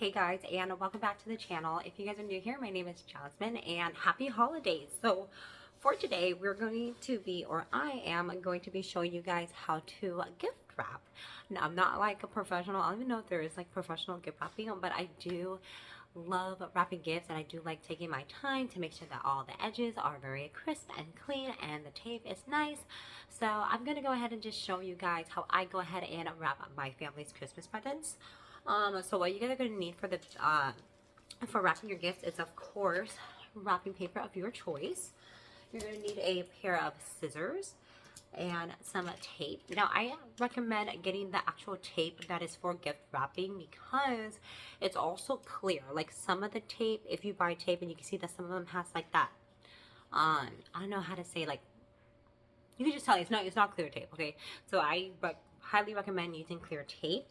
Hey guys, and welcome back to the channel. If you guys are new here, my name is Jasmine and happy holidays. So for today, I am going to be showing you guys how to gift wrap. Now, I'm not like a professional. I don't even know if there is like professional gift wrapping, but I do love wrapping gifts, and I do like taking my time to make sure that all the edges are very crisp and clean and the tape is nice. So I'm going to go ahead and just show you guys how I go ahead and wrap my family's Christmas presents. So what you guys are going to need for wrapping your gifts is, of course, wrapping paper of your choice. You're going to need a pair of scissors and some tape. Now, I recommend getting the actual tape that is for gift wrapping because it's also clear. Like some of the tape, if you buy tape, and you can see that some of them has like that. I don't know how to say, like, you can just tell it's not clear tape. Okay, so I highly recommend using clear tape.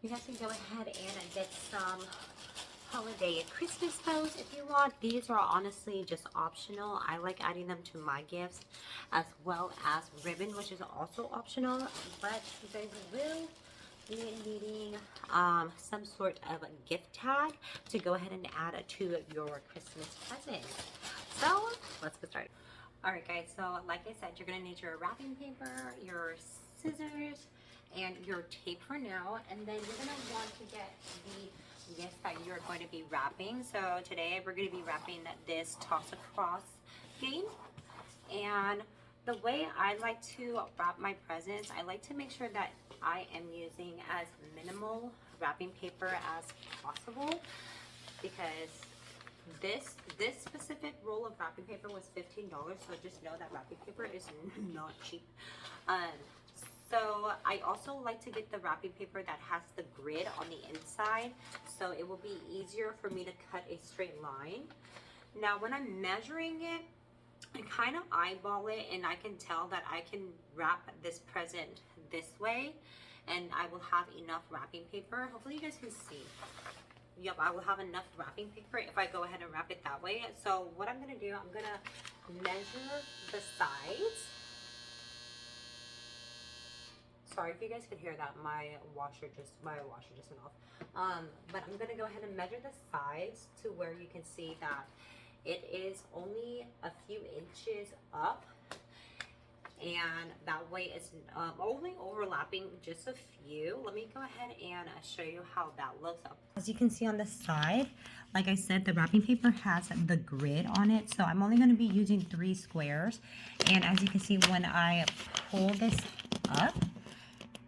You guys can go ahead and get some holiday Christmas bows if you want. These are honestly just optional. I like adding them to my gifts, as well as ribbon, which is also optional, but you guys will be needing some sort of gift tag to go ahead and add to your Christmas present. So let's get started. Alright guys, so like I said, you're going to need your wrapping paper, your scissors, and your tape for now, and then you're going to want to get the gift that you're going to be wrapping. So today we're going to be wrapping this toss across game, and the way I like to wrap my presents, I like to make sure that I am using as minimal wrapping paper as possible, because this specific roll of wrapping paper was $15, so just know that wrapping paper is not cheap. So I also like to get the wrapping paper that has the grid on the inside, so it will be easier for me to cut a straight line. Now when I'm measuring it, I kind of eyeball it, and I can tell that I can wrap this present this way, and I will have enough wrapping paper. Hopefully you guys can see. Yep, I will have enough wrapping paper if I go ahead and wrap it that way. So what I'm going to do, I'm going to measure the sides. Sorry if you guys could hear that. My washer just went off. But I'm going to go ahead and measure the sides to where you can see that it is only a few inches up. And that way it's only overlapping just a few. Let me go ahead and show you how that looks. As you can see on the side, like I said, the wrapping paper has the grid on it, so I'm only going to be using 3 squares. And as you can see, when I pull this up,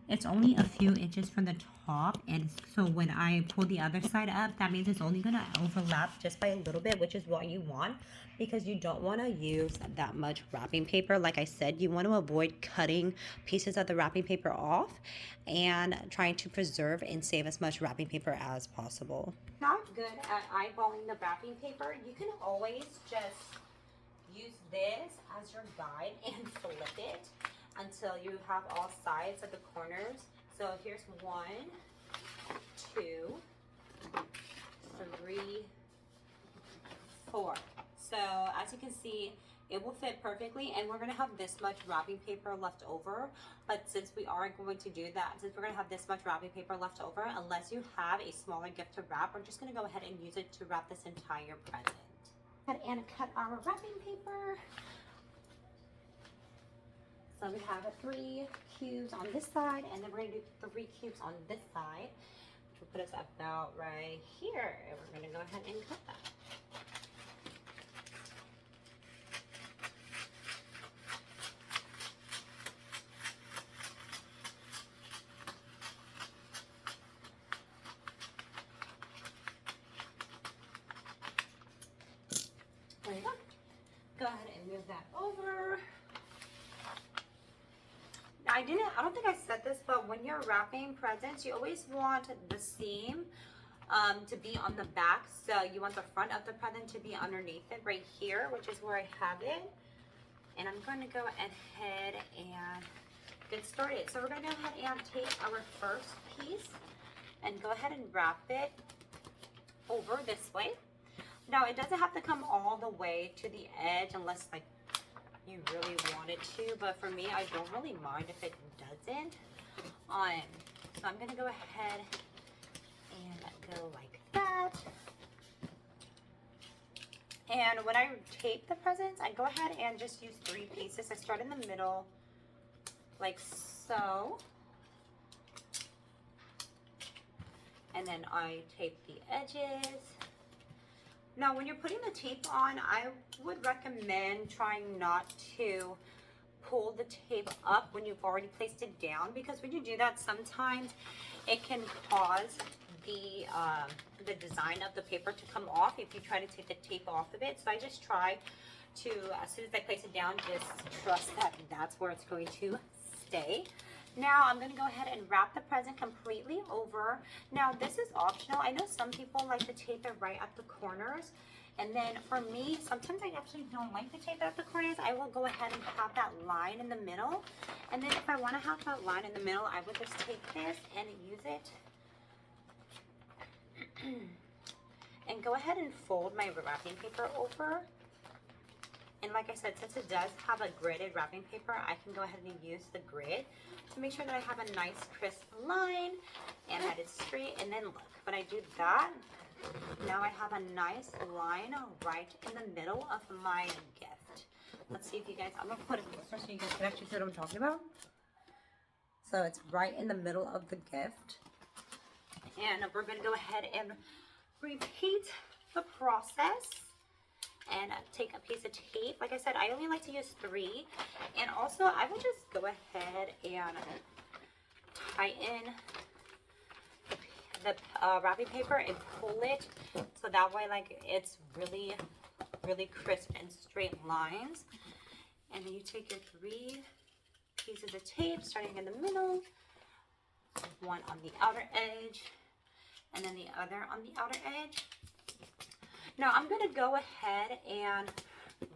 it's only a few inches from the top, and so when I pull the other side up, that means it's only going to overlap just by a little bit, which is what you want, because you don't want to use that much wrapping paper. Like I said, you want to avoid cutting pieces of the wrapping paper off and trying to preserve and save as much wrapping paper as possible. Not good at eyeballing the wrapping paper. You can always just use this as your guide and flip it until you have all sides of the corners. So here's 1, 2, 3, 4. So as you can see, it will fit perfectly, and we're gonna have this much wrapping paper left over. But since we are going to do that, since we're gonna have this much wrapping paper left over, unless you have a smaller gift to wrap, we're just gonna go ahead and use it to wrap this entire present. And cut our wrapping paper. So we have 3 cubes on this side, and then we're going to do 3 cubes on this side, which will put us about right here. And we're going to go ahead and cut that. There you go. Go ahead and move that over. I don't think I said this, but when you're wrapping presents, you always want the seam to be on the back. So you want the front of the present to be underneath it right here, which is where I have it. And I'm going to go ahead and get started. So we're going to go ahead and take our first piece and go ahead and wrap it over this way. Now it doesn't have to come all the way to the edge unless like you really want it to, but for me, I don't really mind if it doesn't. So I'm gonna go ahead and go like that. And when I tape the presents, I go ahead and just use 3 pieces. I start in the middle, like so. And then I tape the edges. Now, when you're putting the tape on, I would recommend trying not to pull the tape up when you've already placed it down, because when you do that, sometimes it can cause the design of the paper to come off if you try to take the tape off of it. So I just try to, as soon as I place it down, just trust that that's where it's going to stay. Now I'm going to go ahead and wrap the present completely over. Now this is optional. I know some people like to tape it right at the corners. And then for me, sometimes I actually don't like to tape it at the corners. I will go ahead and have that line in the middle. And then if I want to have that line in the middle, I would just take this and use it. And go ahead and fold my wrapping paper over. And like I said, since it does have a gridded wrapping paper, I can go ahead and use the grid to make sure that I have a nice crisp line and that it's straight. And then look, when I do that, now I have a nice line right in the middle of my gift. Let's see if you guys, I'm gonna put it closer so you guys can actually see what I'm talking about. So it's right in the middle of the gift. And we're gonna go ahead and repeat the process and take a piece of tape. Like I said, I only like to use 3. And also I will just go ahead and tighten the wrapping paper and pull it, so that way like it's really crisp and straight lines. And then you take your 3 pieces of tape, starting in the middle, one on the outer edge, and then the other on the outer edge. Now I'm going to go ahead and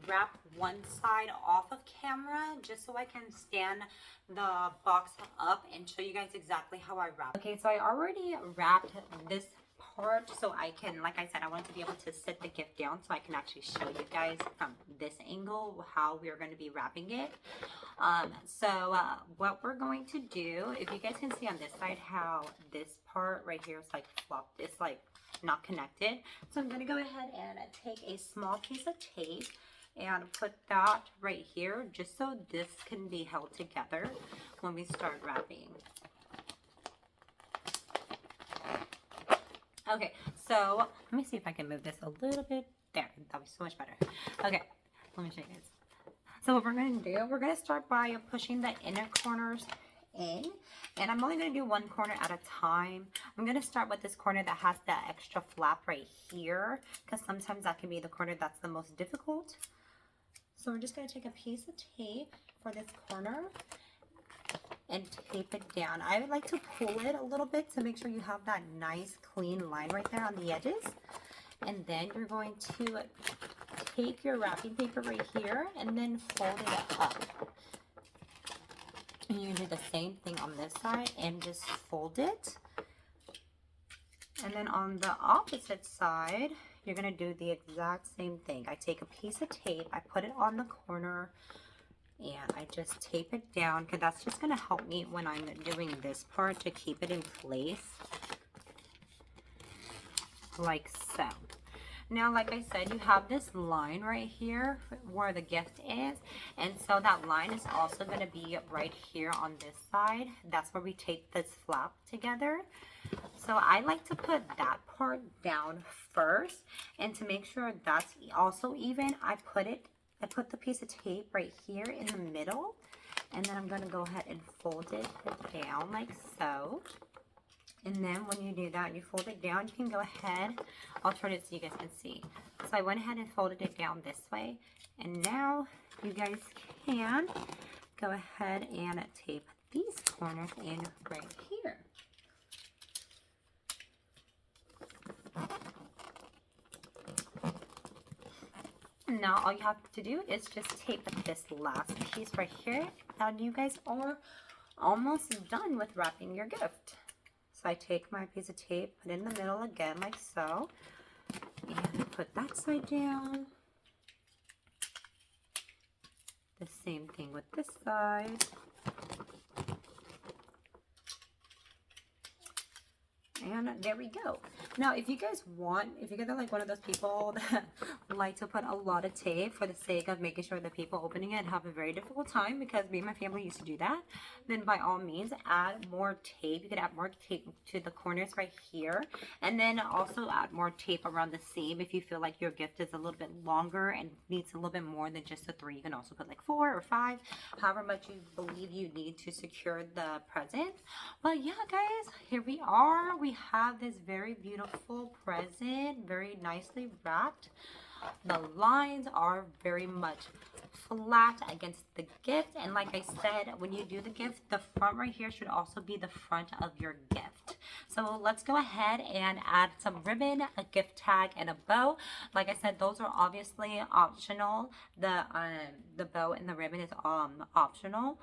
wrap one side off of camera just so I can stand the box up and show you guys exactly how I wrap. Okay, so I already wrapped this part so I can, like I said, I want to be able to sit the gift down so I can actually show you guys from this angle how we're going to be wrapping it. What we're going to do, if you guys can see on this side how this part right here is like flopped, it's like not connected. So I'm going to go ahead and take a small piece of tape and put that right here just so this can be held together when we start wrapping. Okay, so let me see if I can move this a little bit. There, that'll be so much better. Okay, let me show you guys. So what we're going to do, we're going to start by pushing the inner corners in, and I'm only going to do one corner at a time. I'm going to start with this corner that has that extra flap right here, because sometimes that can be the corner that's the most difficult. So we're just going to take a piece of tape for this corner and tape it down. I would like to pull it a little bit to make sure you have that nice clean line right there on the edges. And then you're going to take your wrapping paper right here and then fold it up. And you do the same thing on this side and just fold it. And then on the opposite side, you're going to do the exact same thing. I take a piece of tape, I put it on the corner, and I just tape it down, because that's just going to help me when I'm doing this part to keep it in place, like so. Now, like I said, you have this line right here where the gift is, and so that line is also going to be right here on this side. That's where we tape this flap together. So I like to put that part down first, and to make sure that's also even, I put the piece of tape right here in the middle, and then I'm going to go ahead and fold it down like so. And then when you do that, you fold it down, you can go ahead, I'll turn it so you guys can see. So I went ahead and folded it down this way, and now you guys can go ahead and tape these corners in right here. Now all you have to do is just tape this last piece right here, and you guys are almost done with wrapping your gift. So I take my piece of tape, put it in the middle again like so, and put that side down. The same thing with this side. And there we go. Now, if you guys are like one of those people that like to put a lot of tape for the sake of making sure that people opening it have a very difficult time, because me and my family used to do that, then by all means add more tape. You could add more tape to the corners right here, and then also add more tape around the seam if you feel like your gift is a little bit longer and needs a little bit more than just a 3. You can also put like 4 or 5, however much you believe you need to secure the present. But yeah, guys, here we are. We have this very beautiful present, very nicely wrapped. The lines are very much flat against the gift, and like I said, when you do the gift, the front right here should also be the front of your gift. So let's go ahead and add some ribbon, a gift tag, and a bow. Like I said, those are obviously optional. The bow and the ribbon is optional.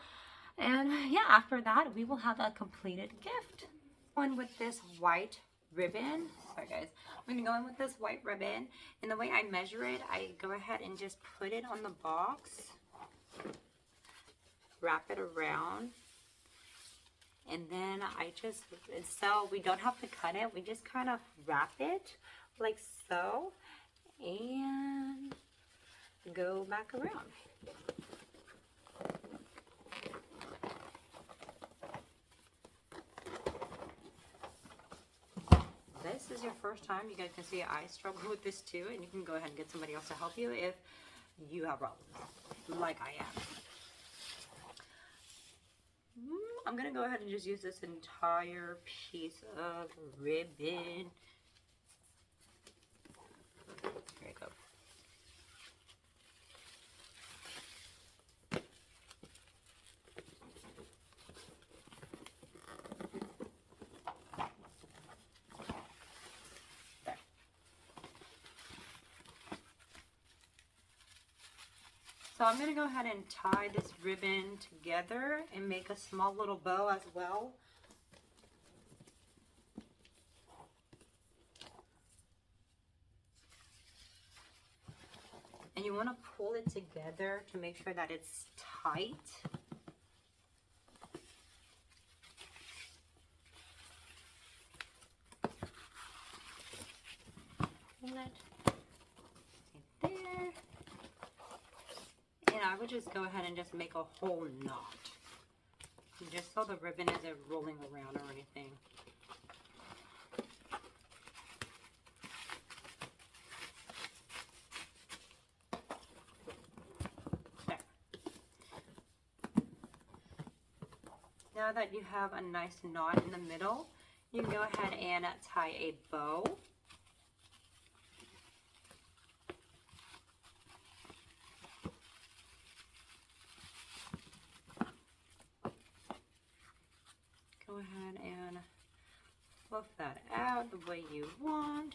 And yeah, after that, we will have a completed gift. Going with this white ribbon. Sorry guys. I'm going to go in with this white ribbon. And the way I measure it, I go ahead and just put it on the box. Wrap it around. And then so we don't have to cut it. We just kind of wrap it like so. And go back around. This is your first time, you guys can see I struggle with this too, and you can go ahead and get somebody else to help you if you have problems, like I am. I'm going to go ahead and just use this entire piece of ribbon. Here you go. So I'm going to go ahead and tie this ribbon together and make a small little bow as well. And you want to pull it together to make sure that it's tight. Pull it right there. And I would just go ahead and just make a whole knot, just so the ribbon isn't rolling around or anything. There. Now that you have a nice knot in the middle, you can go ahead and tie a bow. Go ahead and fluff that out the way you want.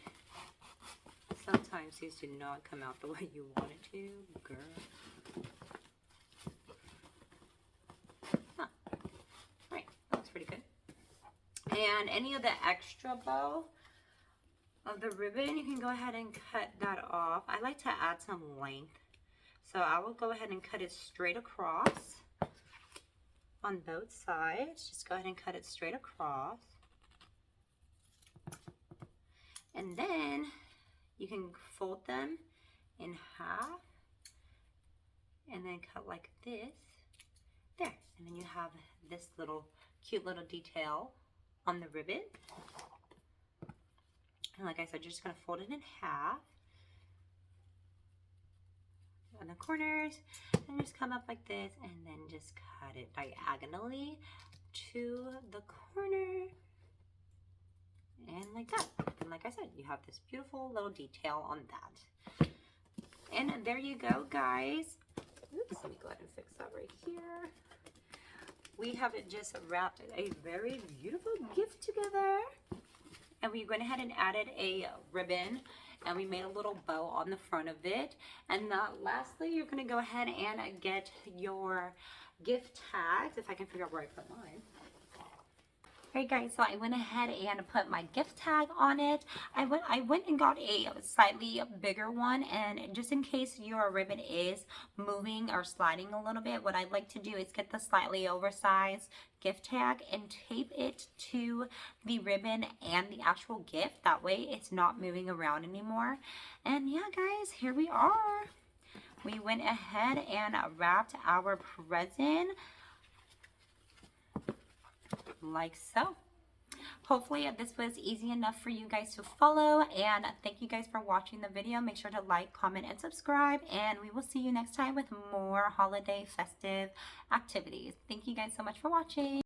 Sometimes these do not come out the way you want it to, girl. Huh. Right, that looks pretty good. And any of the extra bow of the ribbon, you can go ahead and cut that off. I like to add some length, so I will go ahead and cut it straight across. On both sides, just go ahead and cut it straight across. And then you can fold them in half and then cut like this. There. And then you have this little cute little detail on the ribbon. And like I said, you're just going to fold it in half on the corners and just come up like this and then just cut it diagonally to the corner, and like that. And like I said, you have this beautiful little detail on that. And there you go, guys. Oops, let me go ahead and fix that right here. We have just wrapped a very beautiful gift together, and we went ahead and added a ribbon, and we made a little bow on the front of it. And lastly, you're going to go ahead and get your gift tags, if I can figure out where I put mine. Alright guys, so I went ahead and put my gift tag on it. I went and got a slightly bigger one, and just in case your ribbon is moving or sliding a little bit, what I'd like to do is get the slightly oversized gift tag and tape it to the ribbon and the actual gift. That way it's not moving around anymore. And yeah guys, here we are. We went ahead and wrapped our present like so. Hopefully this was easy enough for you guys to follow, and thank you guys for watching the video. Make sure to like, comment, and subscribe, and we will see you next time with more holiday festive activities. Thank you guys so much for watching.